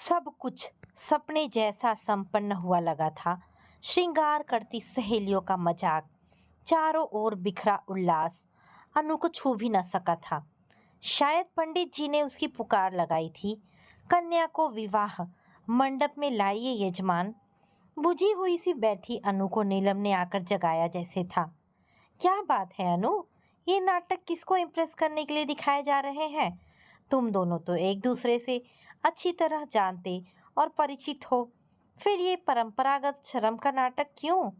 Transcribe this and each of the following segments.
सब कुछ सपने जैसा संपन्न हुआ लगा था। श्रृंगार करती सहेलियों का मजाक, चारों ओर बिखरा उल्लास अनु को छू भी न सका था। शायद पंडित जी ने उसकी पुकार लगाई थी। कन्या को विवाह मंडप में लाइए यजमान। बुझी हुई सी बैठी अनु को नीलम ने आकर जगाया जैसे था। क्या बात है अनु, ये नाटक किसको इम्प्रेस करने के लिए दिखाए जा रहे हैं? तुम दोनों तो एक दूसरे से अच्छी तरह जानते और परिचित हो, फिर ये परंपरागत शर्म का नाटक क्यों?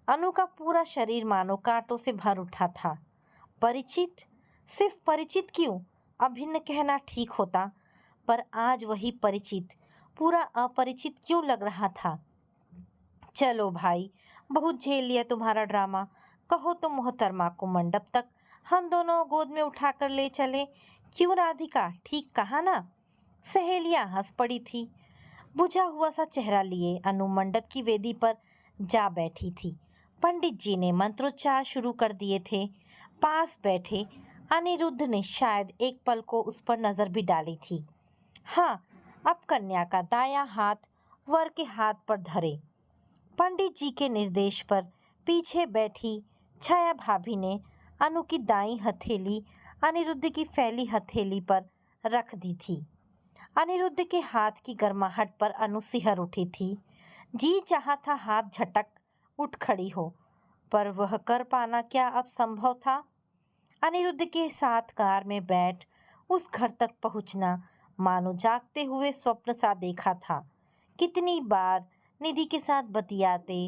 अनु का पूरा शरीर मानो कांटों से भर उठा था। परिचित? सिर्फ परिचित क्यों, अभिन्न कहना ठीक होता, पर आज वही परिचित पूरा अपरिचित क्यों लग रहा था? चलो भाई, बहुत झेल लिया तुम्हारा ड्रामा। कहो तो मोहतरमा को मंडप तक हम दोनों गोद में उठाकर ले चले। क्यों राधिका, ठीक कहा ना? सहेलियां हंस पड़ी थी। बुझा हुआ सा चेहरा लिए अनु मंडप की वेदी पर जा बैठी थी। पंडित जी ने मंत्रोच्चार शुरू कर दिए थे। पास बैठे अनिरुद्ध ने शायद एक पल को उस पर नजर भी डाली थी। हाँ, अब कन्या का दायां हाथ वर के हाथ पर धरे। पंडित जी के निर्देश पर पीछे बैठी छाया भाभी ने अनु की दाईं हथेली अनिरुद्ध की फैली हथेली पर रख दी थी। अनिरुद्ध के हाथ की गर्माहट पर अनु सिहर उठी थी। जी चाहा था हाथ झटक उठ खड़ी हो, पर वह कर पाना क्या अब संभव था? अनिरुद्ध के साथ कार में बैठ उस घर तक पहुंचना मानो जागते हुए स्वप्न सा देखा था। कितनी बार निधि के साथ बतियाते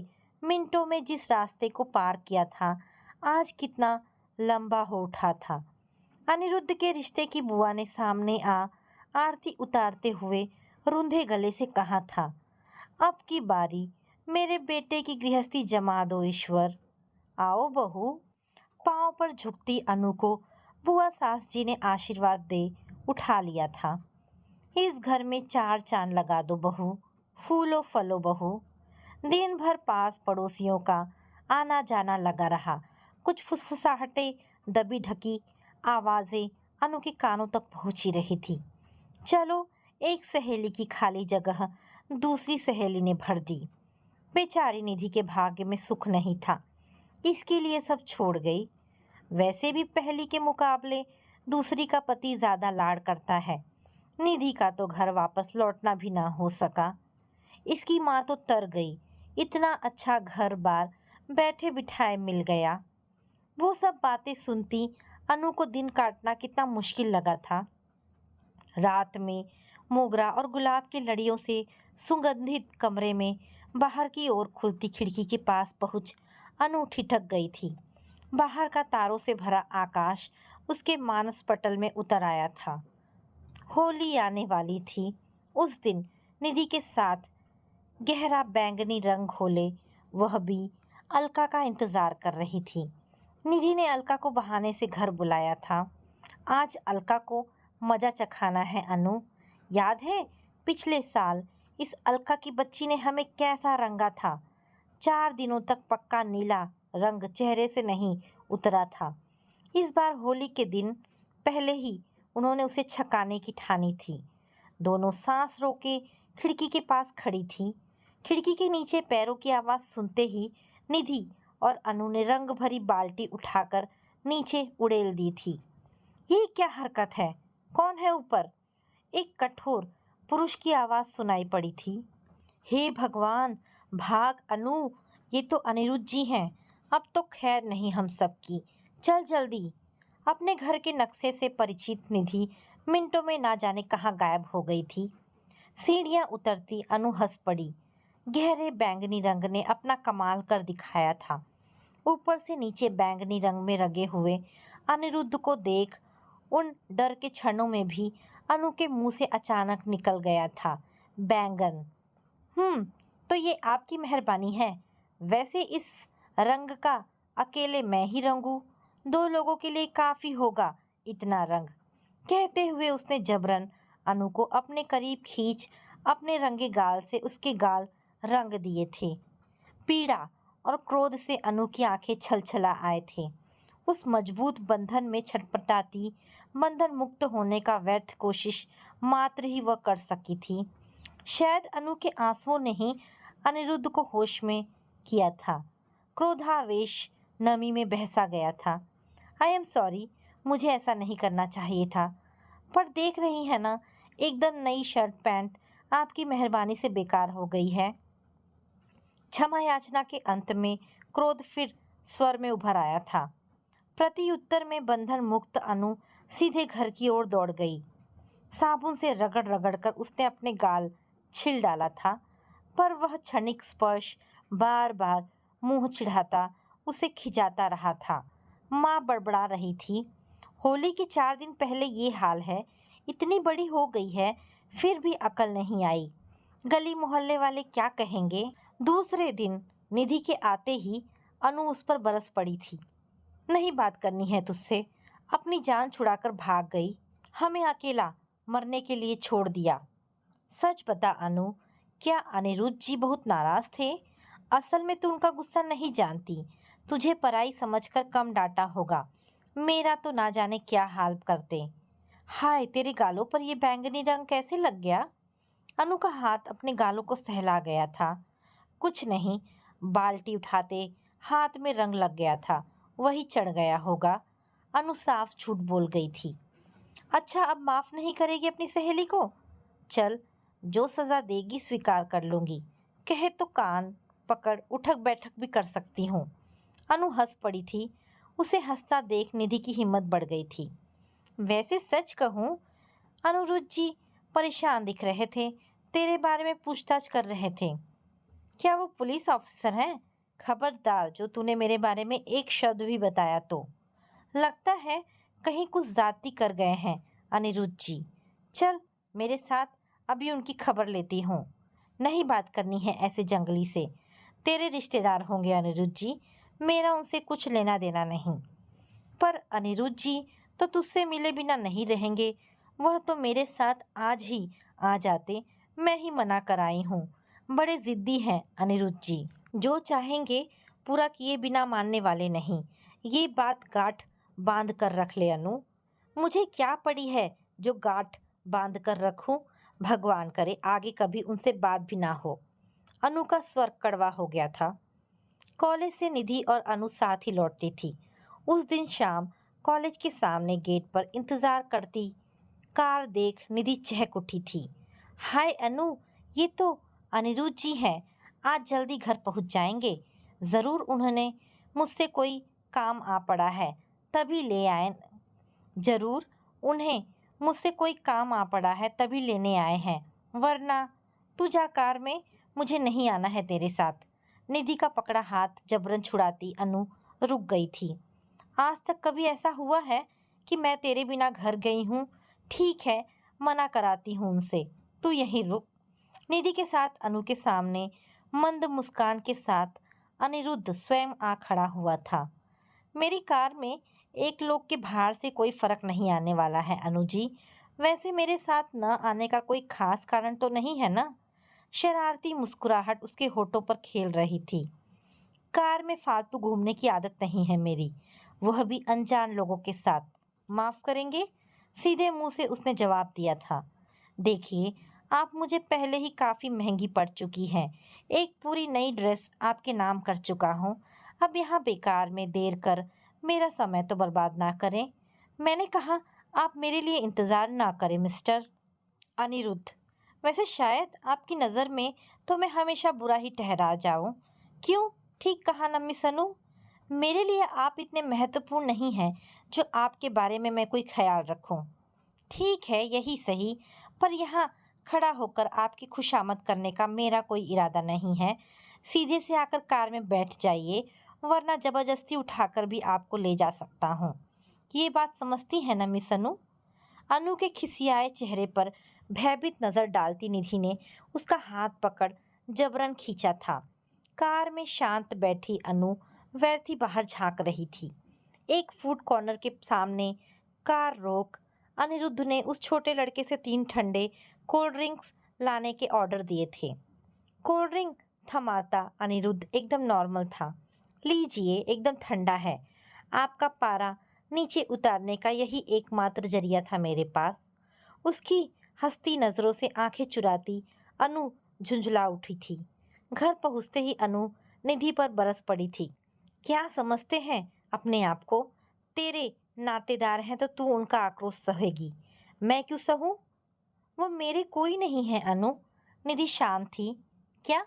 मिनटों में जिस रास्ते को पार किया था, आज कितना लंबा हो उठा था। अनिरुद्ध के रिश्ते की बुआ ने सामने आरती उतारते हुए रुंधे गले से कहा था, अब की बारी मेरे बेटे की गृहस्थी जमा दो ईश्वर। आओ बहू। पांव पर झुकती अनु को बुआ सास जी ने आशीर्वाद दे उठा लिया था। इस घर में चार चांद लगा दो बहू, फूलो फलो बहू। दिन भर पास पड़ोसियों का आना जाना लगा रहा। कुछ फुसफुसाहटें, दबी ढकी आवाजें अनु के कानों तक पहुंची रही थी। चलो, एक सहेली की खाली जगह दूसरी सहेली ने भर दी। बेचारी निधि के भाग्य में सुख नहीं था, इसके लिए सब छोड़ गई। वैसे भी पहली के मुकाबले दूसरी का पति ज्यादा लाड़ करता है। निधि का तो घर वापस लौटना भी ना हो सका। इसकी माँ तो तर गई। इतना अच्छा घर बार बैठे बिठाए मिल गया। वो सब बातें सुनती अनु को दिन काटना कितना मुश्किल लगा था। रात में मोगरा और गुलाब की लड़ियों से सुगंधित कमरे में बाहर की ओर खुलती खिड़की के पास पहुंच अनु ठिठक गई थी। बाहर का तारों से भरा आकाश उसके मानस पटल में उतर आया था। होली आने वाली थी। उस दिन निधि के साथ गहरा बैंगनी रंग घोले वह भी अलका का इंतजार कर रही थी। निधि ने अलका को बहाने से घर बुलाया था। आज अलका को मजा चखाना है अनु। याद है पिछले साल इस अलका की बच्ची ने हमें कैसा रंगा था? 4 दिनों तक पक्का नीला रंग चेहरे से नहीं उतरा था। इस बार होली के दिन पहले ही उन्होंने उसे छकाने की ठानी थी। दोनों सांस रोके खिड़की के पास खड़ी थी। खिड़की के नीचे पैरों की आवाज सुनते ही निधि और अनु ने रंग भरी बाल्टी उठाकर नीचे उड़ेल दी थी। ये क्या हरकत है? कौन है ऊपर? एक कठोर पुरुष की आवाज सुनाई पड़ी थी। हे भगवान, भाग अनु, ये तो अनिरुद्ध जी हैं। अब तो खैर नहीं हम सबकी। चल जल्दी। अपने घर के नक्शे से परिचित निधि मिनटों में ना जाने कहाँ गायब हो गई थी। सीढ़ियाँ उतरती अनु हंस पड़ी। गहरे बैंगनी रंग ने अपना कमाल कर दिखाया था। ऊपर से नीचे बैंगनी रंग में रंगे हुए अनिरुद्ध को देख उन डर के क्षणों में भी अनु के मुंह से अचानक निकल गया था, बैंगन। तो ये आपकी मेहरबानी है। वैसे इस रंग का अकेले मैं ही रंगूं, 2 लोगों के लिए काफी होगा इतना रंग। कहते हुए उसने जबरन अनु को अपने करीब खींच अपने रंगे गाल से उसके गाल रंग दिए थे। पीड़ा और क्रोध से अनु की आंखें छलछला आए थे। उस मजबूत बंधन में छटपटाती, बंधन मुक्त होने का व्यर्थ कोशिश मात्र ही वह कर सकी थी। शायद अनु के आंसुओं ने ही अनिरुद्ध को होश में किया था। क्रोधावेश नमी में बहसा गया था। आई एम सॉरी, मुझे ऐसा नहीं करना चाहिए था। पर देख रही है ना, एकदम नई शर्ट पैंट आपकी मेहरबानी से बेकार हो गई है। क्षमा याचना के अंत में क्रोध फिर स्वर में उभर आया था। प्रत्युत्तर में बंधन मुक्त अनु सीधे घर की ओर दौड़ गई। साबुन से रगड़ रगड़ कर उसने अपने गाल छिल डाला था, पर वह क्षणिक स्पर्श बार बार मुंह चिढ़ाता उसे खिंचाता रहा था। माँ बड़बड़ा रही थी, होली के 4 दिन पहले ये हाल है, इतनी बड़ी हो गई है फिर भी अकल नहीं आई। गली मोहल्ले वाले क्या कहेंगे। दूसरे दिन निधि के आते ही अनु उस पर बरस पड़ी थी। नहीं बात करनी है तुझसे, अपनी जान छुड़ाकर भाग गई, हमें अकेला मरने के लिए छोड़ दिया। सच बता अनु, क्या अनिरुद्ध जी बहुत नाराज थे? असल में तू उनका गुस्सा नहीं जानती, तुझे पराई समझकर कम डांटा होगा। मेरा तो ना जाने क्या हाल करते। हाय, तेरे गालों पर ये बैंगनी रंग कैसे लग गया? अनु का हाथ अपने गालों को सहला गया था। कुछ नहीं, बाल्टी उठाते हाथ में रंग लग गया था, वही चढ़ गया होगा। अनु साफ झूठ बोल गई थी। अच्छा, अब माफ नहीं करेगी अपनी सहेली को? चल, जो सजा देगी स्वीकार कर लूंगी। कहे तो कान पकड़ उठक बैठक भी कर सकती हूँ। अनु हंस पड़ी थी। उसे हंसता देख निधि की हिम्मत बढ़ गई थी। वैसे सच कहूँ, अनिरुद्ध जी परेशान दिख रहे थे, तेरे बारे में पूछताछ कर रहे थे। क्या वो पुलिस ऑफिसर हैं? खबरदार जो तूने मेरे बारे में एक शब्द भी बताया तो। लगता है कहीं कुछ ज्यादती कर गए हैं अनिरुद्ध जी। चल मेरे साथ, अभी उनकी खबर लेती हूँ। नहीं बात करनी है ऐसे जंगली से। तेरे रिश्तेदार होंगे अनिरुद्ध जी, मेरा उनसे कुछ लेना देना नहीं। पर अनिरुद्ध जी तो तुझसे मिले बिना नहीं रहेंगे। वह तो मेरे साथ आज ही आ जाते, मैं ही मना कर आई हूँ। बड़े जिद्दी हैं अनिरुद्ध जी, जो चाहेंगे पूरा किए बिना मानने वाले नहीं। ये बात गांठ बांध कर रख ले अनु। मुझे क्या पड़ी है जो गांठ बांध कर रखूं? भगवान करे आगे कभी उनसे बात भी ना हो। अनु का स्वर कड़वा हो गया था। कॉलेज से निधि और अनु साथ ही लौटती थी। उस दिन शाम कॉलेज के सामने गेट पर इंतजार करती कार देख निधि चहक उठी थी। हाय अनु, ये तो अनिरुद्ध जी हैं। आज जल्दी घर पहुंच जाएंगे। ज़रूर उन्होंने मुझसे कोई काम आ पड़ा है, तभी ले आए। ज़रूर उन्हें मुझसे कोई काम आ पड़ा है तभी लेने आए हैं, वरना तू जा कार में, मुझे नहीं आना है तेरे साथ। निधि का पकड़ा हाथ जबरन छुड़ाती अनु रुक गई थी। आज तक कभी ऐसा हुआ है कि मैं तेरे बिना घर गई हूँ? ठीक है, मना कराती हूँ उनसे, तू यहीं रुक। निधि के साथ अनु के सामने मंद मुस्कान के साथ अनिरुद्ध स्वयं आ खड़ा हुआ था। मेरी कार में एक लोग के भार से कोई फर्क नहीं आने वाला है अनु जी। वैसे मेरे साथ न आने का कोई खास कारण तो नहीं है ना? शरारती मुस्कुराहट उसके होठों पर खेल रही थी। कार में फालतू घूमने की आदत नहीं है मेरी, वह भी अनजान लोगों के साथ। माफ करेंगे? सीधे मुंह से उसने जवाब दिया था। देखिए, आप मुझे पहले ही काफी महंगी पड़ चुकी हैं। एक पूरी नई ड्रेस आपके नाम कर चुका हूँ। अब यहाँ बेकार में देर कर मेरा समय तो बर्बाद ना करें। मैंने कहा आप मेरे लिए इंतजार ना करें मिस्टर अनिरुद्ध। वैसे शायद आपकी नज़र में तो मैं हमेशा बुरा ही ठहरा जाऊं। क्यों? ठीक कहा ना मिस अनु? मेरे लिए आप इतने महत्वपूर्ण नहीं हैं जो आपके बारे में मैं कोई ख्याल रखूं। ठीक है, यही सही, पर यहाँ खड़ा होकर आपकी खुशामद करने का मेरा कोई इरादा नहीं है। सीधे से आकर कार में बैठ जाइए, वरना जबरदस्ती उठाकर भी आपको ले जा सकता हूँ। ये बात समझती है ना मिस अनु? अनु के खिसियाए चेहरे पर भयभीत नजर डालती निधि ने उसका हाथ पकड़ जबरन खींचा था। कार में शांत बैठी अनु व्यर्थ ही बाहर झांक रही थी। एक फूड कॉर्नर के सामने कार रोक अनिरुद्ध ने उस छोटे लड़के से 3 ठंडे कोल्ड ड्रिंक्स लाने के ऑर्डर दिए थे। कोल्ड ड्रिंक थमाता अनिरुद्ध एकदम नॉर्मल था। लीजिए, एकदम ठंडा है। आपका पारा नीचे उतारने का यही एकमात्र जरिया था मेरे पास। उसकी हंसती नज़रों से आंखें चुराती अनु झुंझला उठी थी। घर पहुंचते ही अनु निधि पर बरस पड़ी थी। क्या समझते हैं अपने आप को? तेरे नातेदार हैं तो तू उनका आक्रोश सहेगी, मैं क्यों सहूं? वो मेरे कोई नहीं है अनु। निधि शांत थी। क्या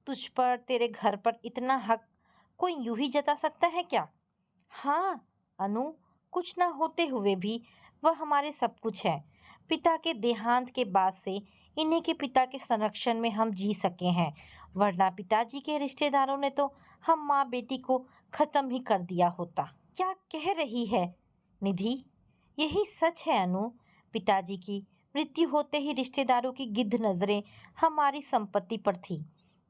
तुझ पर, तेरे घर पर इतना हक कोई यूं ही जता सकता है क्या? हाँ अनु, कुछ ना होते हुए भी वह हमारे सब कुछ है। पिता के देहांत के बाद से इन्हीं के पिता के संरक्षण में हम जी सके हैं, वरना पिताजी के रिश्तेदारों ने तो हम माँ बेटी को खत्म ही कर दिया होता। क्या कह रही है निधि? यही सच है अनु। पिताजी की मृत्यु होते ही रिश्तेदारों की गिद्ध नजरें हमारी संपत्ति पर थी।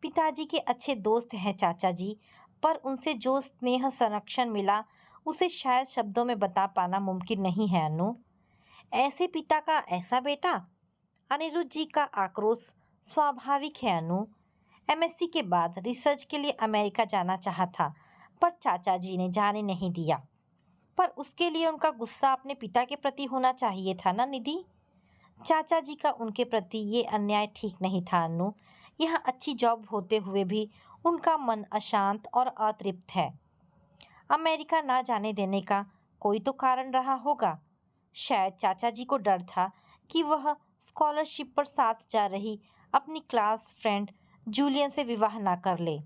पिताजी के अच्छे दोस्त हैं चाचा जी, पर उनसे जो स्नेह संरक्षण मिला उसे शायद शब्दों में बता पाना मुमकिन नहीं है अनु। ऐसे पिता का ऐसा बेटा? अनिरुद्ध जी का आक्रोश स्वाभाविक है अनु। एमएससी के बाद रिसर्च के लिए अमेरिका जाना चाहा था, पर चाचा जी ने जाने नहीं दिया। पर उसके लिए उनका गुस्सा अपने पिता के प्रति होना चाहिए था ना निधि? चाचा जी का उनके प्रति ये अन्याय ठीक नहीं था अनु। यहाँ अच्छी जॉब होते हुए भी उनका मन अशांत और अतृप्त है। अमेरिका ना जाने देने का कोई तो कारण रहा होगा। शायद चाचा जी को डर था कि वह स्कॉलरशिप पर साथ जा रही अपनी क्लास फ्रेंड जूलियन से विवाह ना कर ले।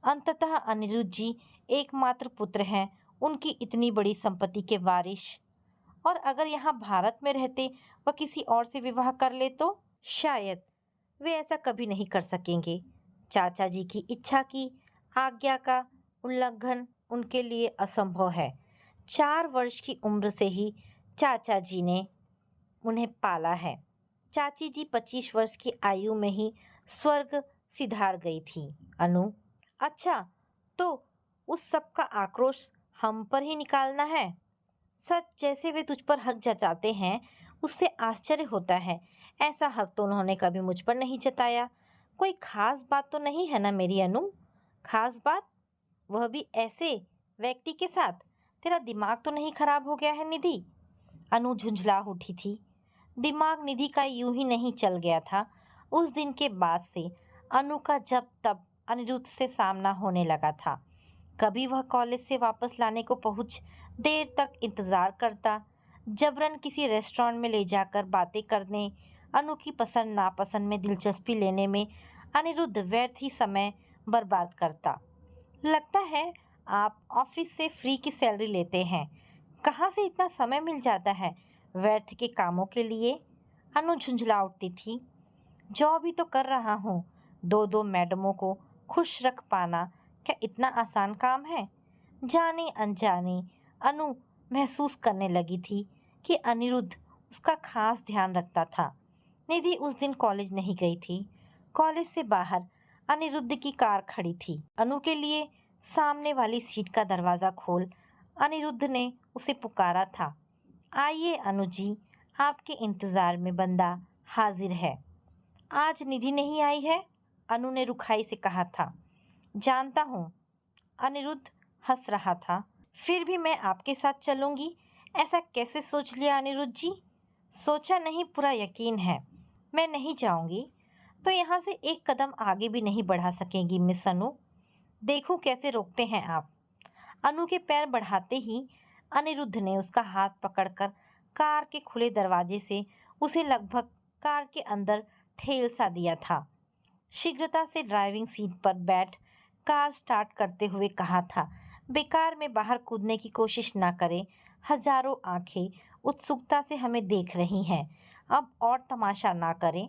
अंततः अनिरुद्ध जी एकमात्र पुत्र हैं, उनकी इतनी बड़ी संपत्ति के वारिस। और अगर यहाँ भारत में रहते वह किसी और से विवाह कर ले तो शायद वे ऐसा कभी नहीं कर सकेंगे। चाचा जी की इच्छा की आज्ञा का उल्लंघन उनके लिए असंभव है। 4 वर्ष की उम्र से ही चाचा जी ने उन्हें पाला है। चाची जी 25 वर्ष की आयु में ही स्वर्ग सिधार गई थी अनु। अच्छा, तो उस सब का आक्रोश हम पर ही निकालना है? सच जैसे वे तुझ पर हक जताते हैं, उससे आश्चर्य होता है। ऐसा हक तो उन्होंने कभी मुझ पर नहीं जताया। कोई खास बात तो नहीं है ना मेरी अनु? खास बात? वह भी ऐसे व्यक्ति के साथ? तेरा दिमाग तो नहीं खराब हो गया है निधि? अनु झुंझला उठी थी। दिमाग निधि का यूं ही नहीं चल गया था। उस दिन के बाद से अनु का जब तब अनिरुद्ध से सामना होने लगा था। कभी वह कॉलेज से वापस लाने को पहुंच देर तक इंतजार करता, जबरन किसी रेस्टोरेंट में ले जाकर बातें करने, अनु की पसंद नापसंद में दिलचस्पी लेने में अनिरुद्ध व्यर्थ ही समय बर्बाद करता। लगता है आप ऑफिस से फ्री की सैलरी लेते हैं। कहाँ से इतना समय मिल जाता है व्यर्थ के कामों के लिए? अनु झुंझला उठती थी। जॉब ही तो कर रहा हूँ। 2-2 मैडमों को खुश रख पाना क्या इतना आसान काम है? जाने अनजाने अनु महसूस करने लगी थी कि अनिरुद्ध उसका खास ध्यान रखता था। निधि उस दिन कॉलेज नहीं गई थी। कॉलेज से बाहर अनिरुद्ध की कार खड़ी थी। अनु के लिए सामने वाली सीट का दरवाज़ा खोल अनिरुद्ध ने उसे पुकारा था। आइए अनु जी, आपके इंतज़ार में बंदा हाजिर है। आज निधि नहीं आई है, अनु ने रुखाई से कहा था। जानता हूँ, अनिरुद्ध हंस रहा था। फिर भी मैं आपके साथ चलूंगी। ऐसा कैसे सोच लिया अनिरुद्ध जी? सोचा नहीं, पूरा यकीन है। मैं नहीं जाऊंगी तो यहाँ से एक कदम आगे भी नहीं बढ़ा सकेंगी मिस अनु। देखूं कैसे रोकते हैं आप। अनु के पैर बढ़ाते ही अनिरुद्ध ने उसका हाथ पकड़कर कार के खुले दरवाजे से उसे लगभग कार के अंदर ठेल सा दिया था। शीघ्रता से ड्राइविंग सीट पर बैठ कार स्टार्ट करते हुए कहा था, बेकार में बाहर कूदने की कोशिश ना करें। हजारों आंखें उत्सुकता से हमें देख रही हैं। अब और तमाशा ना करें।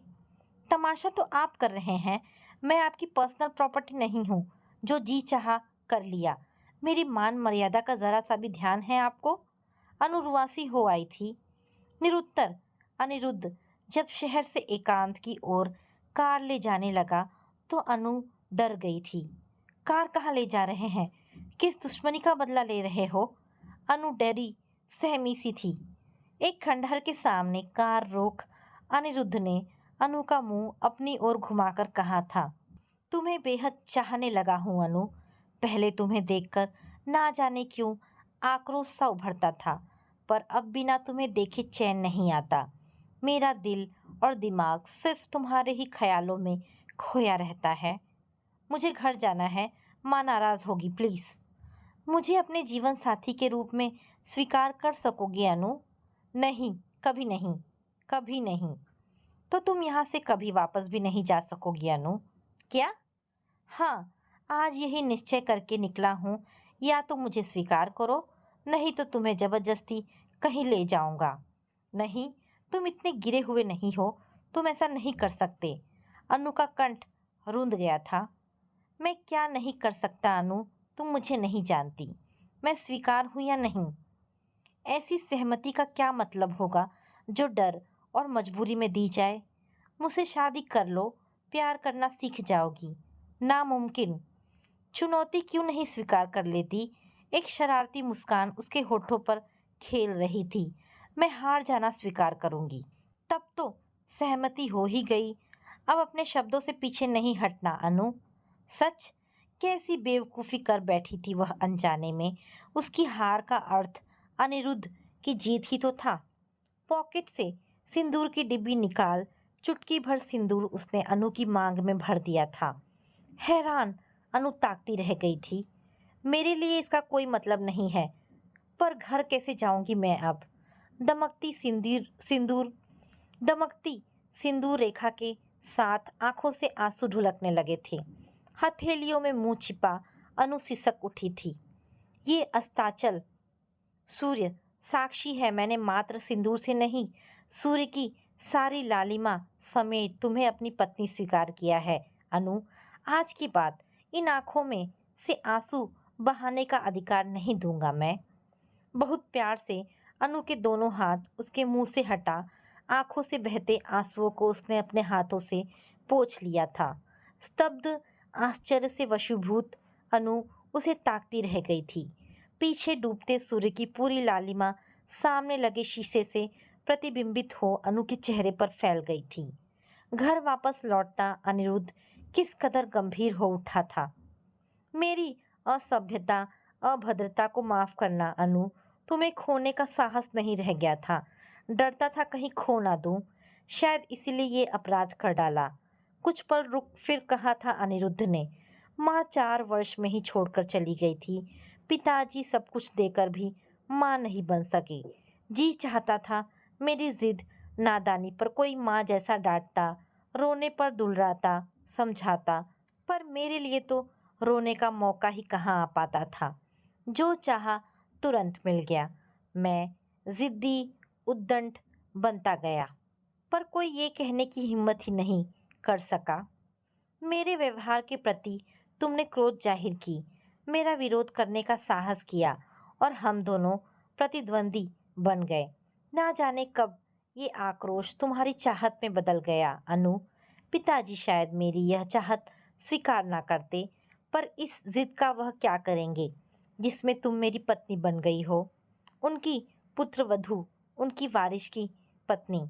तमाशा तो आप कर रहे हैं। मैं आपकी पर्सनल प्रॉपर्टी नहीं हूँ जो जी चाहा कर लिया। मेरी मान मर्यादा का जरा सा भी ध्यान है आपको? अनुरुआसी हो आई थी। निरुत्तर अनिरुद्ध जब शहर से एकांत की ओर कार ले जाने लगा तो अनु डर गई थी। कार कहाँ ले जा रहे हैं? किस दुश्मनी का बदला ले रहे हो? अनु डरी सहमी सी थी। एक खंडहर के सामने कार रोक अनिरुद्ध ने अनु का मुंह अपनी ओर घुमाकर कहा था, तुम्हें बेहद चाहने लगा हूँ अनु। पहले तुम्हें देखकर ना जाने क्यों आक्रोश सा उभरता था, पर अब बिना तुम्हें देखे चैन नहीं आता। मेरा दिल और दिमाग सिर्फ तुम्हारे ही ख्यालों में खोया रहता है। मुझे घर जाना है, माँ नाराज होगी प्लीज। मुझे अपने जीवन साथी के रूप में स्वीकार कर सकोगी अनु? नहीं, कभी नहीं, कभी नहीं। तो तुम यहाँ से कभी वापस भी नहीं जा सकोगी अनु। क्या? हाँ, आज यही निश्चय करके निकला हूँ। या तो मुझे स्वीकार करो, नहीं तो तुम्हें जबरदस्ती कहीं ले जाऊंगा। नहीं, तुम इतने गिरे हुए नहीं हो, तुम ऐसा नहीं कर सकते। अनु का कंठ रुंध गया था। मैं क्या नहीं कर सकता अनु, तुम मुझे नहीं जानती। मैं स्वीकार हूं या नहीं? ऐसी सहमति का क्या मतलब होगा जो डर और मजबूरी में दी जाए? मुझसे शादी कर लो, प्यार करना सीख जाओगी। नामुमकिन। चुनौती क्यों नहीं स्वीकार कर लेती? एक शरारती मुस्कान उसके होठों पर खेल रही थी। मैं हार जाना स्वीकार करूंगी। तब तो सहमति हो ही गई। अब अपने शब्दों से पीछे नहीं हटना अनु। सच? कैसी बेवकूफ़ी कर बैठी थी वह अनजाने में। उसकी हार का अर्थ अनिरुद्ध की जीत ही तो था। पॉकेट से सिंदूर की डिब्बी निकाल चुटकी भर सिंदूर उसने अनु की मांग में भर दिया था। हैरान अनु ताकती रह गई थी। मेरे लिए इसका कोई मतलब नहीं है, पर घर कैसे जाऊंगी मैं अब? दमकती सिंदूर सिंदूर दमकती सिंदूर रेखा के साथ आंखों से आंसू ढुलकने लगे थे। हथेलियों में मुंह छिपा अनु सिसक उठी थी। ये अस्ताचल सूर्य साक्षी है, मैंने मात्र सिंदूर से नहीं, सूर्य की सारी लालिमा समेत तुम्हें अपनी पत्नी स्वीकार किया है अनु। आज की बात इन आंखों में से आंसू बहाने का अधिकार नहीं दूंगा मैं। बहुत प्यार से अनु के दोनों हाथ उसके मुंह से हटा आंखों से बहते आंसुओं को उसने अपने हाथों से पोंछ लिया था। स्तब्ध आश्चर्य से वशीभूत अनु उसे ताकती रह गई थी। पीछे डूबते सूर्य की पूरी लालिमा सामने लगे शीशे से प्रतिबिंबित हो अनु के चेहरे पर फैल गई थी। घर वापस लौटता अनिरुद्ध किस कदर गंभीर हो उठा था। मेरी असभ्यता, अभद्रता को माफ करना अनु। तुम्हें खोने का साहस नहीं रह गया था। डरता था कहीं खो ना दूं। शायद इसीलिए ये अपराध कर डाला। कुछ पल रुक फिर कहा था अनिरुद्ध ने। माँ 4 वर्ष में ही छोड़कर चली गई थी। पिताजी सब कुछ देकर भी माँ नहीं बन सके। जी चाहता था मेरी जिद नादानी पर कोई माँ जैसा डांटता, रोने पर दुलराता, समझाता, पर मेरे लिए तो रोने का मौका ही कहाँ आ पाता था। जो चाहा तुरंत मिल गया। मैं जिद्दी उद्दंड बनता गया, पर कोई ये कहने की हिम्मत ही नहीं कर सका। मेरे व्यवहार के प्रति तुमने क्रोध जाहिर की, मेरा विरोध करने का साहस किया और हम दोनों प्रतिद्वंदी बन गए। ना जाने कब ये आक्रोश तुम्हारी चाहत में बदल गया अनु। पिताजी शायद मेरी यह चाहत स्वीकार ना करते, पर इस जिद का वह क्या करेंगे जिसमें तुम मेरी पत्नी बन गई हो, उनकी पुत्रवधू, उनकी वारिश की पत्नी।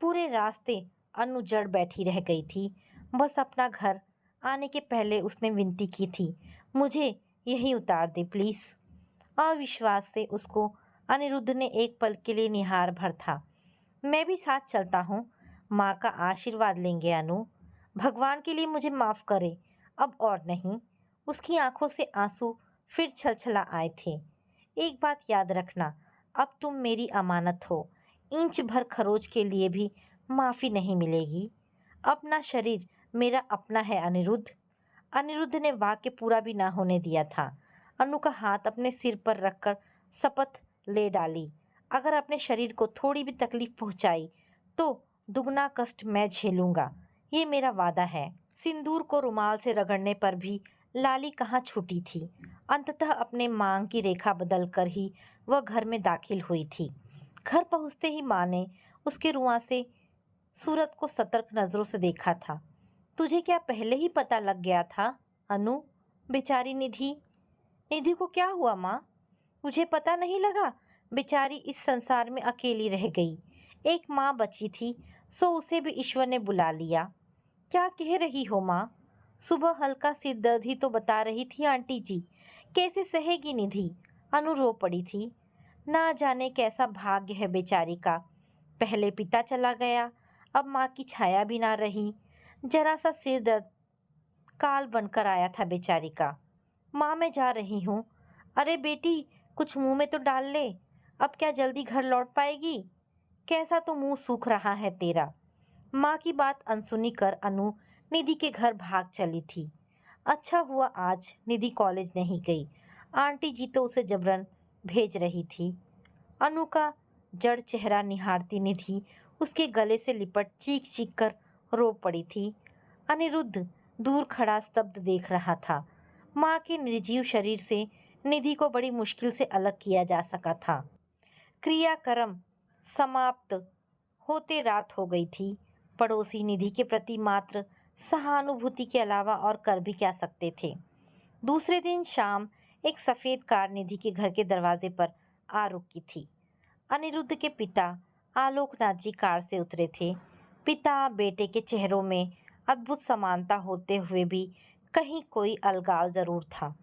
पूरे रास्ते अनु जड़ बैठी रह गई थी। बस अपना घर आने के पहले उसने विनती की थी, मुझे यहीं उतार दे प्लीज। अविश्वास से उसको अनिरुद्ध ने एक पल के लिए निहार भर था। मैं भी साथ चलता हूँ, माँ का आशीर्वाद लेंगे अनु। भगवान के लिए मुझे माफ करे, अब और नहीं। उसकी आंखों से आंसू फिर छलछला आए थे। एक बात याद रखना, अब तुम मेरी अमानत हो। इंच भर खरोच के लिए भी माफ़ी नहीं मिलेगी। अपना शरीर मेरा अपना है अनिरुद्ध। अनिरुद्ध ने वाक्य पूरा भी ना होने दिया था। अनु का हाथ अपने सिर पर रखकर शपथ ले डाली, अगर अपने शरीर को थोड़ी भी तकलीफ पहुंचाई तो दुगना कष्ट मैं झेलूंगा, ये मेरा वादा है। सिंदूर को रुमाल से रगड़ने पर भी लाली कहाँ छूटी थी। अंततः अपने मांग की रेखा बदल कर ही वह घर में दाखिल हुई थी। घर पहुंचते ही माँ ने उसके रुआं से सूरत को सतर्क नजरों से देखा था। तुझे क्या पहले ही पता लग गया था अनु? बेचारी निधि। निधि को क्या हुआ माँ? मुझे पता नहीं लगा। बेचारी इस संसार में अकेली रह गई। एक माँ बची थी, सो उसे भी ईश्वर ने बुला लिया। क्या कह रही हो माँ? सुबह हल्का सिर दर्द ही तो बता रही थी आंटी जी। कैसे सहेगी निधि? अनु रो पड़ी थी। ना जाने कैसा भाग्य है बेचारी का। पहले पिता चला गया, अब माँ की छाया भी ना रही। जरा सा सिर दर्द काल बनकर आया था बेचारी का। माँ मैं जा रही हूँ। अरे बेटी, कुछ मुंह में तो डाल ले। अब क्या जल्दी घर लौट पाएगी? कैसा तो मुंह सूख रहा है तेरा। माँ की बात अनसुनी कर अनु निधि के घर भाग चली थी। अच्छा हुआ आज निधि कॉलेज नहीं गई। आंटी जी तो उसे जबरन भेज रही थी। अनु का जड़ चेहरा निहारती निधि उसके गले से लिपट चीख चीख कर रो पड़ी थी। अनिरुद्ध दूर खड़ा स्तब्ध देख रहा था। माँ के निर्जीव शरीर से निधि को बड़ी मुश्किल से अलग किया जा सका था। क्रियाक्रम समाप्त होते रात हो गई थी। पड़ोसी निधि के प्रति मात्र सहानुभूति के अलावा और कर भी क्या सकते थे। दूसरे दिन शाम एक सफेद कार निधि के घर के दरवाजे पर आ रुकी थी। अनिरुद्ध के पिता आलोकनाथ जी कार से उतरे थे। पिता बेटे के चेहरों में अद्भुत समानता होते हुए भी कहीं कोई अलगाव जरूर था।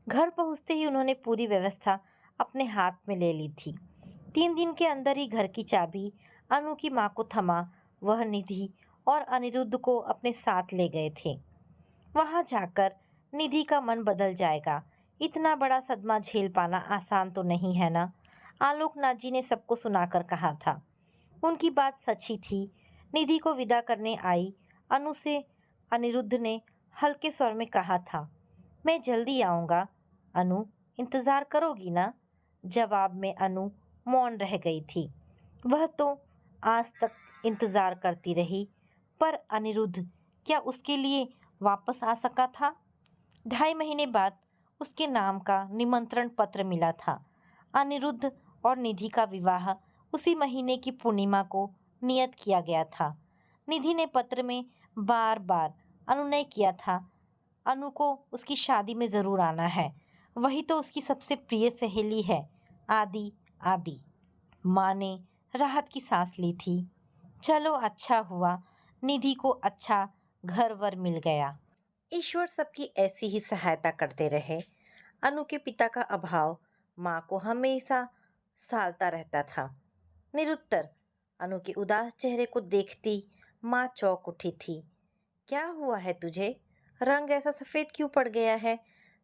घर पहुंचते ही उन्होंने पूरी व्यवस्था अपने हाथ में ले ली थी। 3 दिन के अंदर ही घर की चाबी अनु की माँ को थमा वह निधि और अनिरुद्ध को अपने साथ ले गए थे। वहां जाकर निधि का मन बदल जाएगा। इतना बड़ा सदमा झेल पाना आसान तो नहीं है ना। आलोकनाथ जी ने सबको सुनाकर कहा था। उनकी बात सच ही थी। निधि को विदा करने आई अनु से अनिरुद्ध ने हल्के स्वर में कहा था, मैं जल्दी आऊँगा। अनु, इंतज़ार करोगी ना? जवाब में अनु मौन रह गई थी। वह तो आज तक इंतज़ार करती रही, पर अनिरुद्ध क्या उसके लिए वापस आ सका था? 2.5 महीने बाद उसके नाम का निमंत्रण पत्र मिला था। अनिरुद्ध और निधि का विवाह उसी महीने की पूर्णिमा को नियत किया गया था। निधि ने पत्र में बार बार अनुनय किया था, अनु को उसकी शादी में ज़रूर आना है। वही तो उसकी सबसे प्रिय सहेली है, आदि आदि। माँ ने राहत की सांस ली थी। चलो अच्छा हुआ, निधि को अच्छा घर वर मिल गया। ईश्वर सबकी ऐसी ही सहायता करते रहे। अनु के पिता का अभाव माँ को हमेशा सालता रहता था। निरुत्तर अनु के उदास चेहरे को देखती माँ चौंक उठी थी। क्या हुआ है तुझे? रंग ऐसा सफ़ेद क्यों पड़ गया है?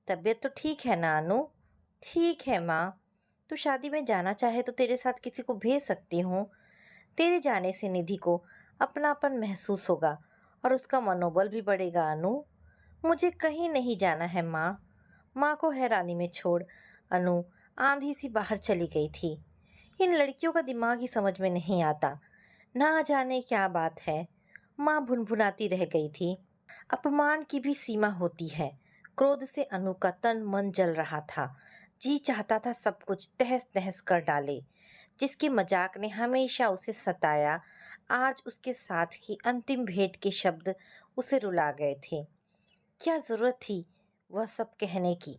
तबीयत तो ठीक है ना अनु? ठीक है माँ। तू शादी में जाना चाहे तो तेरे साथ किसी को भेज सकती हूँ। तेरे जाने से निधि को अपनापन महसूस होगा और उसका मनोबल भी बढ़ेगा अनु। मुझे कहीं नहीं जाना है माँ। माँ को हैरानी में छोड़ अनु आंधी सी बाहर चली गई थी। इन लड़कियों का दिमाग ही समझ में नहीं आता। ना जाने क्या बात है। माँ भुनभुनाती रह गई थी। अपमान की भी सीमा होती है। क्रोध से अनु का तन मन जल रहा था। जी चाहता था सब कुछ तहस नहस कर डाले। जिसके मजाक ने हमेशा उसे सताया, आज उसके साथ ही अंतिम भेंट के शब्द उसे रुला गए थे। क्या जरूरत थी वह सब कहने की?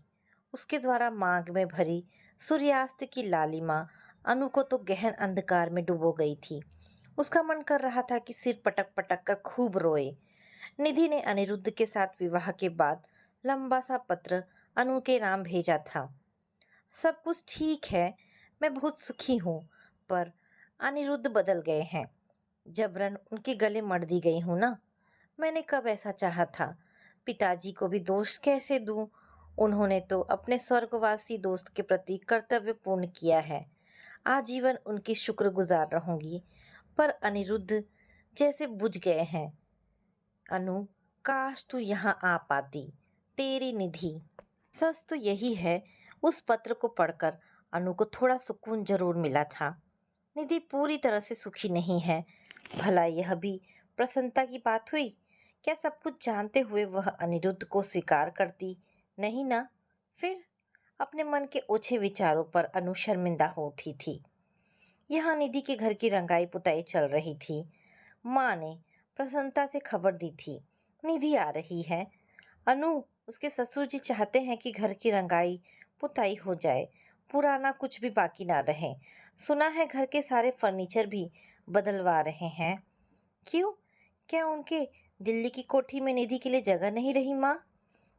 उसके द्वारा मांग में भरी सूर्यास्त की लालिमा अनु को तो गहन अंधकार में डुबो गई थी। उसका मन कर रहा था कि सिर पटक पटक कर खूब रोए। निधि ने अनिरुद्ध के साथ विवाह के बाद लंबा सा पत्र अनु के नाम भेजा था। सब कुछ ठीक है, मैं बहुत सुखी हूँ, पर अनिरुद्ध बदल गए हैं। जबरन उनके गले मड़ दी गई हूँ ना। मैंने कब ऐसा चाहा था? पिताजी को भी दोष कैसे दूं? उन्होंने तो अपने स्वर्गवासी दोस्त के प्रति कर्तव्य पूर्ण किया है। आजीवन उनकी शुक्रगुजार रहूंगी। पर अनिरुद्ध जैसे बुझ गए हैं। अनु, काश तू यहाँ आ पाती। तेरी निधि। सच तो यही है, उस पत्र को पढ़कर अनु को थोड़ा सुकून जरूर मिला था। निधि पूरी तरह से सुखी नहीं है। भला यह भी प्रसन्नता की बात हुई? क्या सब कुछ जानते हुए वह अनिरुद्ध को स्वीकार करती? नहीं ना। फिर अपने मन के ओछे विचारों पर अनु शर्मिंदा हो उठी थी। यहाँ निधि के घर की रंगाई पुताई चल रही थी। माँ ने प्रसन्नता से खबर दी थी, निधि आ रही है। अनु, उसके ससुर जी चाहते हैं कि घर की रंगाई पुताई हो जाए, पुराना कुछ भी बाकी ना रहे। सुना है घर के सारे फर्नीचर भी बदलवा रहे हैं। क्यों? क्या उनके दिल्ली की कोठी में निधि के लिए जगह नहीं रही? माँ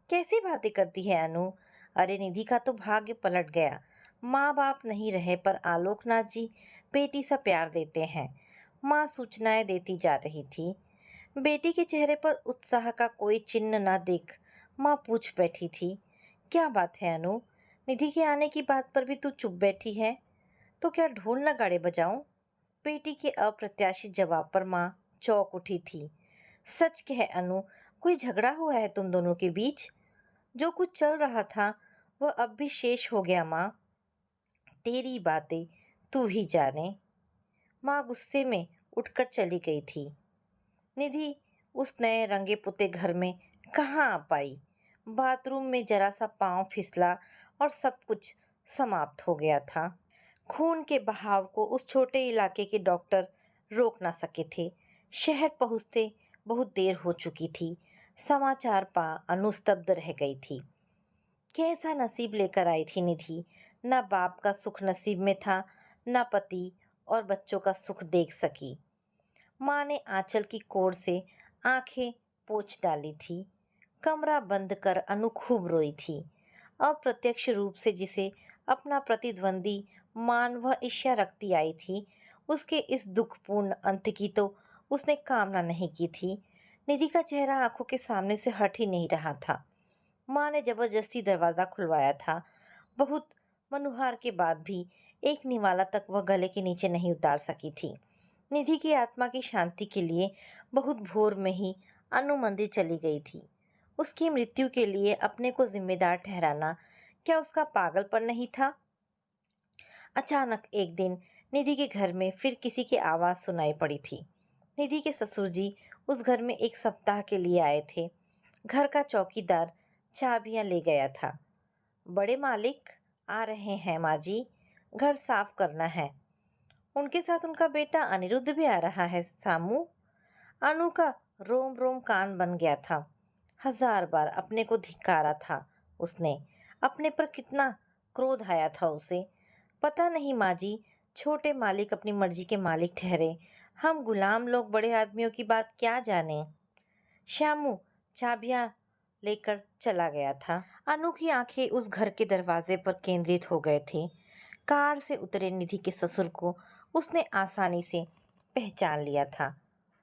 कैसी बातें करती है अनु। अरे निधि का तो भाग्य पलट गया। माँ बाप नहीं रहे पर आलोकनाथ जी बेटी सा प्यार देते हैं। माँ सूचनाएं देती जा रही थी। बेटी के चेहरे पर उत्साह का कोई चिन्ह न देख माँ पूछ बैठी थी, क्या बात है अनु? निधि के आने की बात पर भी तू चुप बैठी है। तो क्या ढोल नगाड़े बजाऊं? बेटी के अप्रत्याशित जवाब पर माँ चौंक उठी थी। सच कह अनु, कोई झगड़ा हुआ है तुम दोनों के बीच? जो कुछ चल रहा था वह अब भी शेष हो गया माँ। तेरी बातें तू ही जाने। माँ गुस्से में उठकर चली गई थी। निधि उस नए रंगे पुते घर में कहाँ आ पाई? बाथरूम में जरा सा पांव फिसला और सब कुछ समाप्त हो गया था। खून के बहाव को उस छोटे इलाके के डॉक्टर रोक ना सके थे। शहर पहुंचते बहुत देर हो चुकी थी। समाचार पा अनुस्तब्ध रह गई थी। कैसा नसीब लेकर आई थी निधि? न बाप का सुख नसीब में था, न पति और बच्चों का सुख देख सकी। माँ ने आंचल की कोर से आंखें पोंछ डाली थी। कमरा बंद कर अनु खूब रोई थी। अप्रत्यक्ष रूप से जिसे अपना प्रतिद्वंदी मान व ईर्ष्या रखती आई थी, उसके इस दुखपूर्ण अंत की तो उसने कामना नहीं की थी। निधि का चेहरा आंखों के सामने से हट ही नहीं रहा था। माँ ने जबरदस्ती दरवाजा खुलवाया था। बहुत मनुहार के बाद भी एक निवाला तक वह गले के नीचे नहीं उतार सकी थी। निधि की आत्मा की शांति के लिए बहुत भोर में ही अनु मंदिर चली गई थी। उसकी मृत्यु के लिए अपने को जिम्मेदार ठहराना क्या उसका पागलपन नहीं था? अचानक एक दिन निधि के घर में फिर किसी की आवाज सुनाई पड़ी थी। निधि के ससुर जी उस घर में एक सप्ताह के लिए आए थे। घर का चौकीदार चाबियां ले गया था। बड़े मालिक आ रहे हैं माँ जी, घर साफ करना है। उनके साथ उनका बेटा अनिरुद्ध भी आ रहा है सामू। अनु का रोम रोम कान बन गया था। हजार बार अपने को धिक्कारा था उसने। अपने पर कितना क्रोध आया था उसे। पता नहीं माँ जी, छोटे मालिक अपनी मर्जी के मालिक ठहरे, हम गुलाम लोग बड़े आदमियों की बात क्या जाने। श्यामू चाबियां लेकर चला गया था। अनु की आंखें उस घर के दरवाजे पर केंद्रित हो गए थे। कार से उतरे निधि के ससुर को उसने आसानी से पहचान लिया था।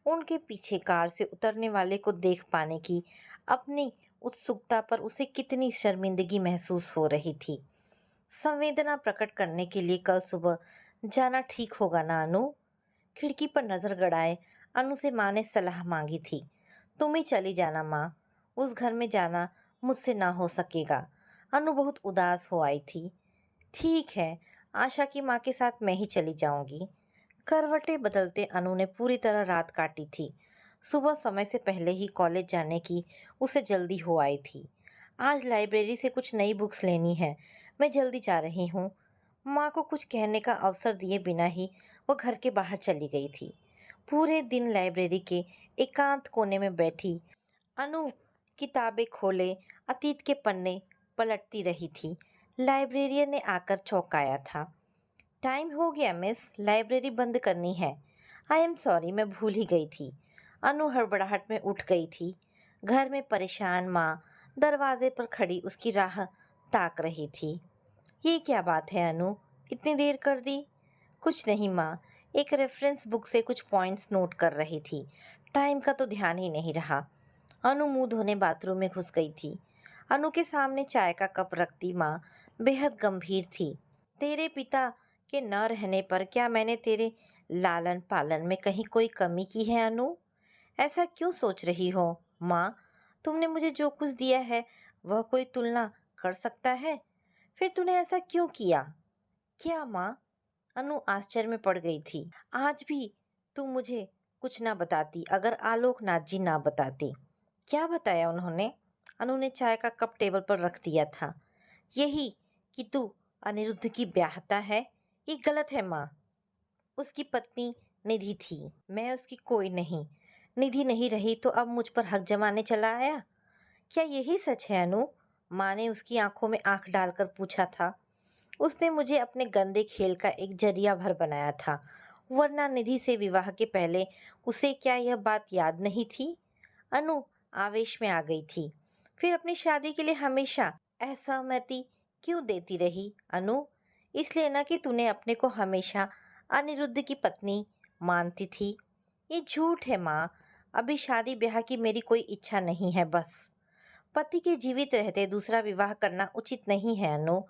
उनके पीछे कार से उतरने वाले को देख पाने की अपनी उत्सुकता पर उसे कितनी शर्मिंदगी महसूस हो रही थी। संवेदना प्रकट करने के लिए कल सुबह जाना ठीक होगा ना अनु? खिड़की पर नजर गड़ाए अनु से माँ ने सलाह मांगी थी। तुम ही चली जाना माँ, उस घर में जाना मुझसे ना हो सकेगा। अनु बहुत उदास हो आई थी। ठीक है, आशा की माँ के साथ मैं ही चली जाऊंगी। करवटें बदलते अनु ने पूरी तरह रात काटी थी। सुबह समय से पहले ही कॉलेज जाने की उसे जल्दी हो आई थी। आज लाइब्रेरी से कुछ नई बुक्स लेनी है, मैं जल्दी जा रही हूँ। माँ को कुछ कहने का अवसर दिए बिना ही वो घर के बाहर चली गई थी। पूरे दिन लाइब्रेरी के एकांत कोने में बैठी अनु किताबें खोले अतीत के पन्ने पलटती रही थी। लाइब्रेरियन ने आकर चौंकाया था। टाइम हो गया मिस, लाइब्रेरी बंद करनी है। आई एम सॉरी, मैं भूल ही गई थी। अनु हड़बड़ाहट में उठ गई थी। घर में परेशान माँ दरवाजे पर खड़ी उसकी राह ताक रही थी। ये क्या बात है अनु, इतनी देर कर दी? कुछ नहीं माँ, एक रेफरेंस बुक से कुछ पॉइंट्स नोट कर रही थी। टाइम का तो ध्यान ही नहीं रहा। अनु मुंह धोने बाथरूम में घुस गई थी। अनु के सामने चाय का कप रखती माँ बेहद गंभीर थी। तेरे पिता के न रहने पर क्या मैंने तेरे लालन पालन में कहीं कोई कमी की है अनु? ऐसा क्यों सोच रही हो माँ? तुमने मुझे जो कुछ दिया है वह कोई तुलना कर सकता है? फिर तूने ऐसा क्यों किया? क्या माँ? अनु आश्चर्य में पड़ गई थी। आज भी तुम मुझे कुछ ना बताती अगर आलोकनाथ जी ना बताते। क्या बताया उन्होंने? अनु ने चाय का कप टेबल पर रख दिया था। यही कि तू अनिरुद्ध की ब्याहता है। ये गलत है माँ। उसकी पत्नी निधि थी, मैं उसकी कोई नहीं। निधि नहीं रही तो अब मुझ पर हक जमाने चला आया। क्या यही सच है अनु? माँ ने उसकी आंखों में आंख डालकर पूछा था। उसने मुझे अपने गंदे खेल का एक जरिया भर बनाया था, वरना निधि से विवाह के पहले उसे क्या यह बात याद नहीं थी? अनु आवेश में आ गई थी। फिर अपनी शादी के लिए हमेशा असहमति क्यों देती रही अनु? इसलिए ना कि तूने अपने को हमेशा अनिरुद्ध की पत्नी मानती थी। ये झूठ है माँ। अभी शादी ब्याह की मेरी कोई इच्छा नहीं है बस। पति के जीवित रहते दूसरा विवाह करना उचित नहीं है अनु।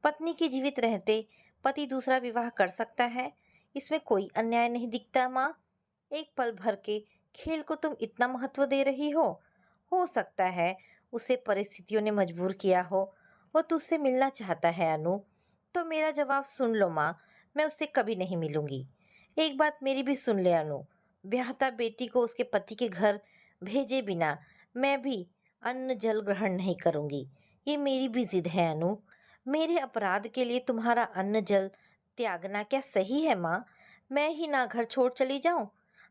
पत्नी के जीवित रहते पति दूसरा विवाह कर सकता है, इसमें कोई अन्याय नहीं दिखता माँ। एक पल भर के खेल को तुम इतना महत्व दे रही हो सकता है उसे परिस्थितियों ने मजबूर किया हो। वो तुझसे मिलना चाहता है अनु। तो मेरा जवाब सुन लो माँ, मैं उससे कभी नहीं मिलूंगी। एक बात मेरी भी सुन ले अनु, ब्याहता बेटी को उसके पति के घर भेजे बिना मैं भी अन्न जल ग्रहण नहीं करूंगी। ये मेरी भी जिद है अनु। मेरे अपराध के लिए तुम्हारा अन्न जल त्यागना क्या सही है माँ? मैं ही ना घर छोड़ चली जाऊं?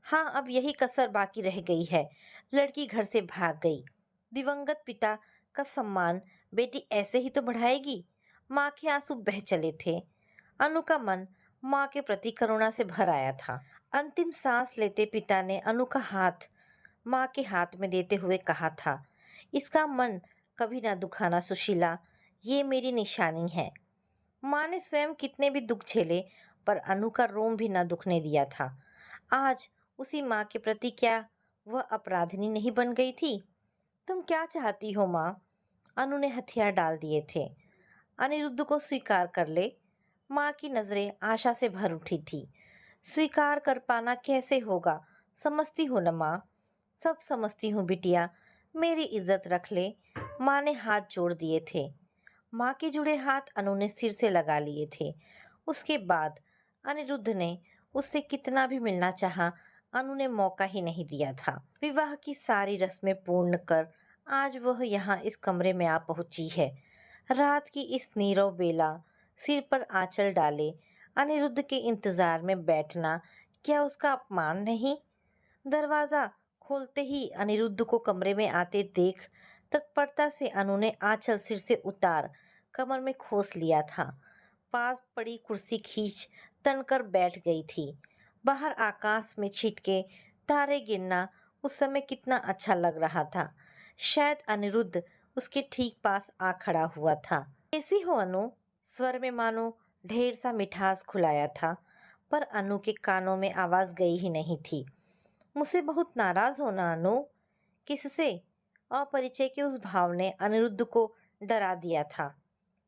हाँ, अब यही कसर बाकी रह गई है। लड़की घर से भाग गई। दिवंगत पिता का सम्मान बेटी ऐसे ही तो बढ़ाएगी। माँ के आंसू बह चले थे। अनु का मन माँ के प्रति करुणा से भर आया था। अंतिम सांस लेते पिता ने अनु का हाथ माँ के हाथ में देते हुए कहा था, इसका मन कभी ना दुखाना सुशीला, ये मेरी निशानी है। माँ ने स्वयं कितने भी दुख झेले पर अनु का रोम भी न दुखने दिया था। आज उसी माँ के प्रति क्या वह अपराधिनी नहीं बन गई थी? तुम क्या चाहती हो माँ? अनु ने हथियार डाल दिए थे। अनिरुद्ध को स्वीकार कर ले। माँ की नजरें आशा से भर उठी थी। स्वीकार कर पाना कैसे होगा, समझती हो न माँ? सब समझती हूँ बिटिया, मेरी इज्जत रख ले। माँ ने हाथ जोड़ दिए थे। माँ के जुड़े हाथ अनु ने सिर से लगा लिए थे। उसके बाद अनिरुद्ध ने उससे कितना भी मिलना चाहा, अनु ने मौका ही नहीं दिया था। विवाह की सारी रस्में पूर्ण कर आज वह यहाँ इस कमरे में आ पहुंची है। रात की इस नीरव बेला सिर पर आंचल डाले अनिरुद्ध के इंतजार में बैठना क्या उसका अपमान नहीं? दरवाजा खोलते ही अनिरुद्ध को कमरे में आते देख तत्परता से अनु ने आंचल सिर से उतार कमर में खोस लिया था। पास पड़ी कुर्सी खींच तनकर बैठ गई थी। बाहर आकाश में छिटके तारे गिरना उस समय कितना अच्छा लग रहा था। शायद अनिरुद्ध उसके ठीक पास आ खड़ा हुआ था। कैसी हो अनु? स्वर में मानो ढेर सा मिठास खुलाया था, पर अनु के कानों में आवाज गई ही नहीं थी। मुझसे बहुत नाराज हो ना अनु? किससे? अपरिचय के उस भाव ने अनिरुद्ध को डरा दिया था।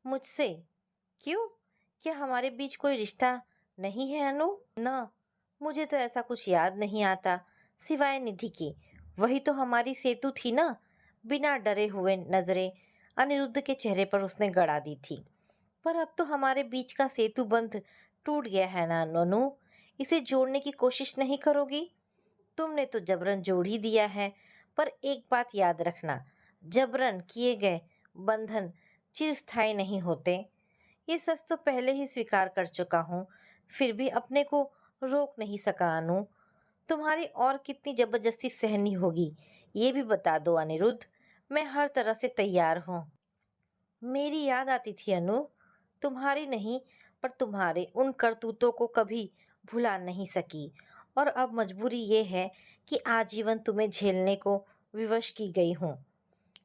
मुझसे? क्यों? क्या हमारे बीच कोई रिश्ता नहीं है अनु? ना, मुझे तो ऐसा कुछ याद नहीं आता सिवाय निधि की। वही तो हमारी सेतु थी ना। बिना डरे हुए नजरें अनिरुद्ध के चेहरे पर उसने गड़ा दी थी। पर अब तो हमारे बीच का सेतु बंध टूट गया है ना अनु? इसे जोड़ने की कोशिश नहीं करोगी? तुमने तो जबरन जोड़ ही दिया है। पर एक बात याद रखना, जबरन किए गए बंधन चिरस्थायी नहीं होते। ये सच तो पहले ही स्वीकार कर चुका हूँ, फिर भी अपने को रोक नहीं सका अनु। तुम्हारी और कितनी जबरदस्ती सहनी होगी, ये भी बता दो अनिरुद्ध। मैं हर तरह से तैयार हूँ। मेरी याद आती थी अनु, तुम्हारी नहीं पर तुम्हारे उन करतूतों को कभी भुला नहीं सकी। और अब मजबूरी ये है कि आजीवन तुम्हें झेलने को विवश की गई हूँ।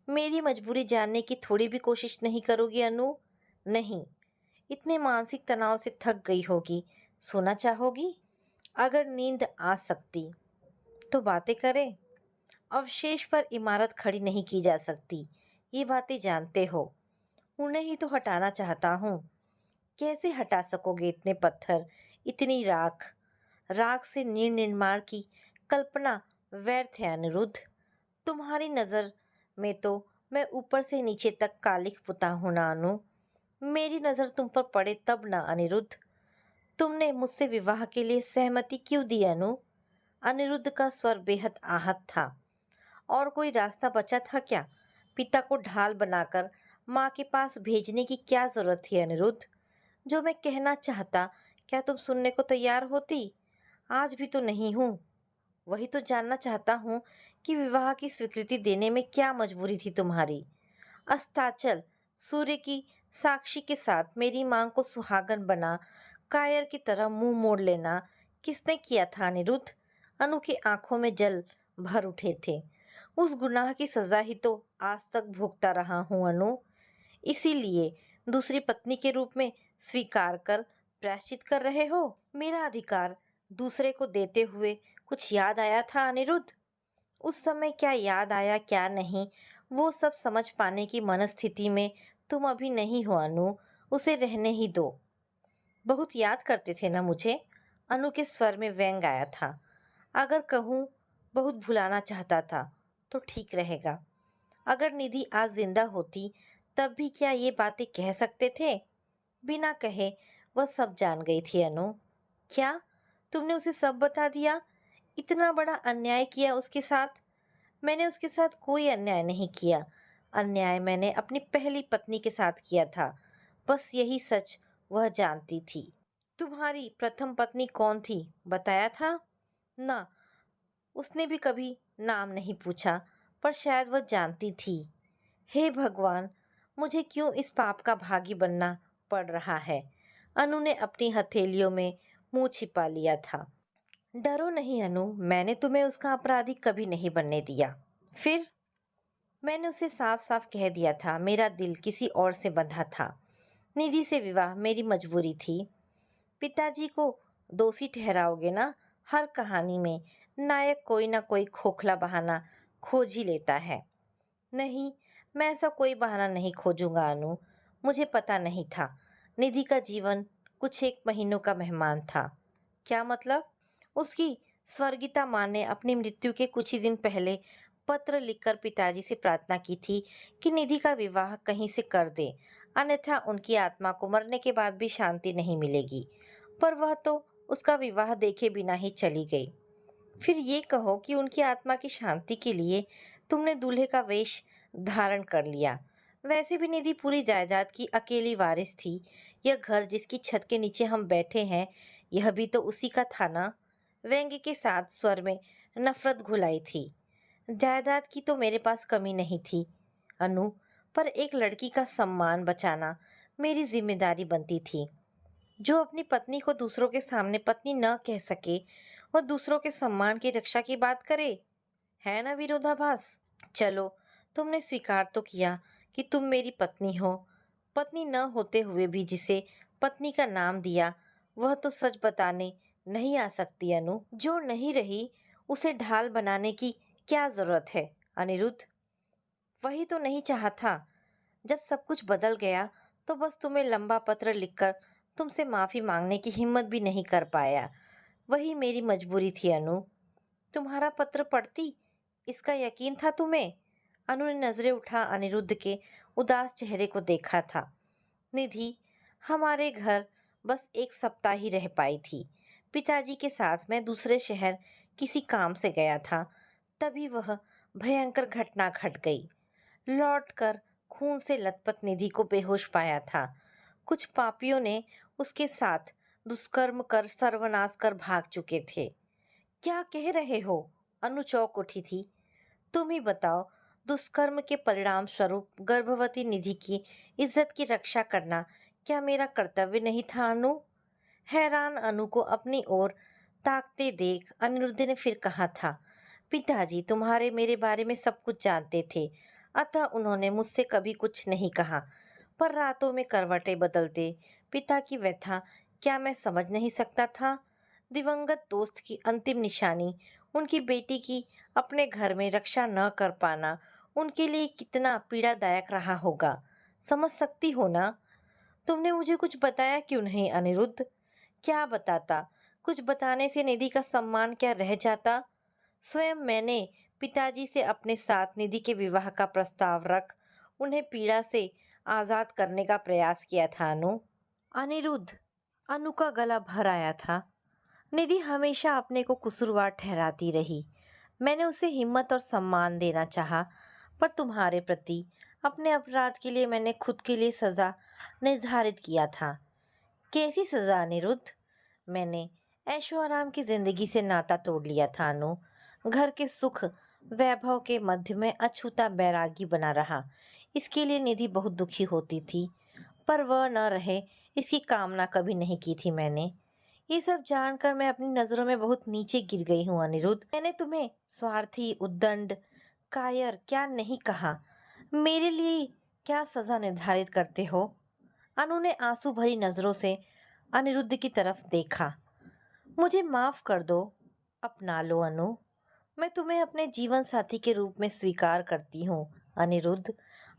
मेरी मजबूरी जानने की थोड़ी भी कोशिश नहीं करोगी अनु? नहीं, इतने मानसिक तनाव से थक गई होगी, सोना चाहोगी? अगर नींद आ सकती तो बातें करें। अवशेष पर इमारत खड़ी नहीं की जा सकती, ये बातें जानते हो। उन्हें ही तो हटाना चाहता हूँ। कैसे हटा सकोगे इतने पत्थर, इतनी राख? राख से निर्माण की कल्पना व्यर्थ है अनिरुद्ध। तुम्हारी नजर में तो मैं ऊपर से नीचे तक कालिख पुता हूं ना अनु। मेरी नजर तुम पर पड़े तब ना अनिरुद्ध। तुमने मुझसे विवाह के लिए सहमति क्यों दी अनु? अनिरुद्ध का स्वर बेहद आहत था। और कोई रास्ता बचा था क्या? पिता को ढाल बनाकर माँ के पास भेजने की क्या जरूरत थी अनिरुद्ध? जो मैं कहना चाहता क्या तुम सुनने को तैयार होती? आज भी तो नहीं हूँ। वही तो जानना चाहता हूँ कि विवाह की स्वीकृति देने में क्या मजबूरी थी तुम्हारी? अस्ताचल सूर्य की साक्षी के साथ मेरी मांग को सुहागन बना कायर की तरह मुंह मोड़ लेना किसने किया था अनिरुद्ध? अनु की आंखों में जल भर उठे थे। उस गुनाह की सजा ही तो आज तक भुगता रहा हूँ अनु। इसीलिए दूसरी पत्नी के रूप में स्वीकार कर प्रायश्चित कर रहे हो? मेरा अधिकार दूसरे को देते हुए कुछ याद आया था अनिरुद्ध? उस समय क्या याद आया क्या नहीं, वो सब समझ पाने की मनस्थिति में तुम अभी नहीं हो अनु। उसे रहने ही दो। बहुत याद करते थे ना मुझे? अनु के स्वर में व्यंग आया था। अगर कहूँ बहुत भुलाना चाहता था तो ठीक रहेगा। अगर निधि आज जिंदा होती तब भी क्या ये बातें कह सकते थे? बिना कहे वह सब जान गई थी अनु। क्या तुमने उसे सब बता दिया? इतना बड़ा अन्याय किया उसके साथ? मैंने उसके साथ कोई अन्याय नहीं किया। अन्याय मैंने अपनी पहली पत्नी के साथ किया था। बस यही सच वह जानती थी। तुम्हारी प्रथम पत्नी कौन थी? बताया था ना? उसने भी कभी नाम नहीं पूछा, पर शायद वह जानती थी। हे भगवान, मुझे क्यों इस पाप का भागी बनना पड़ रहा है? अनु ने अपनी हथेलियों में मुंह छिपा लिया था। डरो नहीं अनु, मैंने तुम्हें उसका अपराधी कभी नहीं बनने दिया। फिर मैंने उसे साफ साफ कह दिया था, मेरा दिल किसी और से बंधा था। निधि से विवाह मेरी मजबूरी थी। पिताजी को दोषी ठहराओगे ना? हर कहानी में नायक कोई ना कोई खोखला बहाना खोज ही लेता है। नहीं, मैं ऐसा कोई बहाना नहीं खोजूंगा अनु। मुझे पता नहीं था निधि का जीवन कुछ एक महीनों का मेहमान था। क्या मतलब? उसकी स्वर्गीता माँ ने अपनी मृत्यु के कुछ ही दिन पहले पत्र लिखकर पिताजी से प्रार्थना की थी कि निधि का विवाह कहीं से कर दे, अन्यथा उनकी आत्मा को मरने के बाद भी शांति नहीं मिलेगी। पर वह तो उसका विवाह देखे बिना ही चली गई। फिर ये कहो कि उनकी आत्मा की शांति के लिए तुमने दूल्हे का वेश धारण कर लिया। वैसे भी निधि पूरी जायदाद की अकेली वारिस थी। यह घर जिसकी छत के नीचे हम बैठे हैं, यह भी तो उसी का था ना? व्यंग्य के साथ स्वर में नफरत घुलाई थी। जायदाद की तो मेरे पास कमी नहीं थी अनु, पर एक लड़की का सम्मान बचाना मेरी जिम्मेदारी बनती थी। जो अपनी पत्नी को दूसरों के सामने पत्नी न कह सके, वह दूसरों के सम्मान की रक्षा की बात करे। है ना विरोधाभास? चलो, तुमने स्वीकार तो किया कि तुम मेरी पत्नी हो। पत्नी न होते हुए भी जिसे पत्नी का नाम दिया, वह तो सच बताने नहीं आ सकती अनु। जो नहीं रही उसे ढाल बनाने की क्या जरूरत है अनिरुद्ध? वही तो नहीं चाहा था। जब सब कुछ बदल गया तो बस तुम्हें लंबा पत्र लिखकर तुमसे माफी मांगने की हिम्मत भी नहीं कर पाया। वही मेरी मजबूरी थी अनु। तुम्हारा पत्र पढ़ती, इसका यकीन था तुम्हें? अनु ने नजरें उठा अनिरुद्ध के उदास चेहरे को देखा था। निधि हमारे घर बस एक सप्ताह ही रह पाई थी। पिताजी के साथ मैं दूसरे शहर किसी काम से गया था। तभी वह भयंकर घटना घट गई। लौटकर खून से लथपथ निधि को बेहोश पाया था। कुछ पापियों ने उसके साथ दुष्कर्म कर सर्वनाश कर भाग चुके थे। क्या कह रहे हो? अनु चौंक उठी थी। तुम ही बताओ, दुष्कर्म के परिणाम स्वरूप गर्भवती निधि की इज्जत की रक्षा करना क्या मेरा कर्तव्य नहीं था अनु? हैरान अनु को अपनी ओर ताकते देख अनिरुद्ध ने फिर कहा था, पिताजी तुम्हारे मेरे बारे में सब कुछ जानते थे, अतः उन्होंने मुझसे कभी कुछ नहीं कहा। पर रातों में करवटें बदलते पिता की व्यथा क्या मैं समझ नहीं सकता था? दिवंगत दोस्त की अंतिम निशानी उनकी बेटी की अपने घर में रक्षा न कर पाना उनके लिए कितना पीड़ादायक रहा होगा, समझ सकती हो ना? तुमने मुझे कुछ बताया क्यों नहीं अनिरुद्ध? क्या बताता? कुछ बताने से निधि का सम्मान क्या रह जाता? स्वयं मैंने पिताजी से अपने साथ निधि के विवाह का प्रस्ताव रख उन्हें पीड़ा से आजाद करने का प्रयास किया था अनु। अनिरुद्ध, अनु का गला भर आया था। निधि हमेशा अपने को कसूरवार ठहराती रही। मैंने उसे हिम्मत और सम्मान देना चाहा, पर तुम्हारे प्रति अपने अपराध के लिए मैंने खुद के लिए सजा निर्धारित किया था। कैसी सजा अनिरुद्ध? मैंने ऐशो आराम की जिंदगी से नाता तोड़ लिया था अनु। घर के सुख वैभव के मध्य में अछूता बैरागी बना रहा। इसके लिए निधि बहुत दुखी होती थी, पर वह न रहे इसकी कामना कभी नहीं की थी मैंने। ये सब जानकर मैं अपनी नजरों में बहुत नीचे गिर गई हूँ अनिरुद्ध। मैंने तुम्हें स्वार्थी, उद्दंड, कायर क्या नहीं कहा। मेरे लिए क्या सजा निर्धारित करते हो? अनु ने आंसू भरी नजरों से अनिरुद्ध की तरफ देखा। मुझे माफ कर दो, अपना लो अनु। मैं तुम्हें अपने जीवन साथी के रूप में स्वीकार करती हूँ। अनिरुद्ध,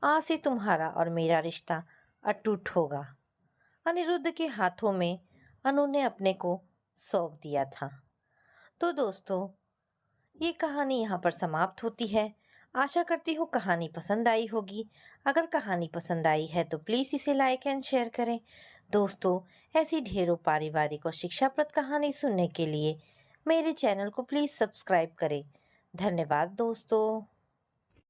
आज से तुम्हारा और मेरा रिश्ता अटूट होगा। अनिरुद्ध के हाथों में अनु ने अपने को सौंप दिया था। तो दोस्तों, ये कहानी यहाँ पर समाप्त होती है। आशा करती हूँ कहानी पसंद आई होगी। अगर कहानी पसंद आई है तो प्लीज़ इसे लाइक एंड शेयर करें। दोस्तों, ऐसी ढेरों पारिवारिक और शिक्षाप्रद कहानी सुनने के लिए मेरे चैनल को प्लीज़ सब्सक्राइब करें। धन्यवाद दोस्तों।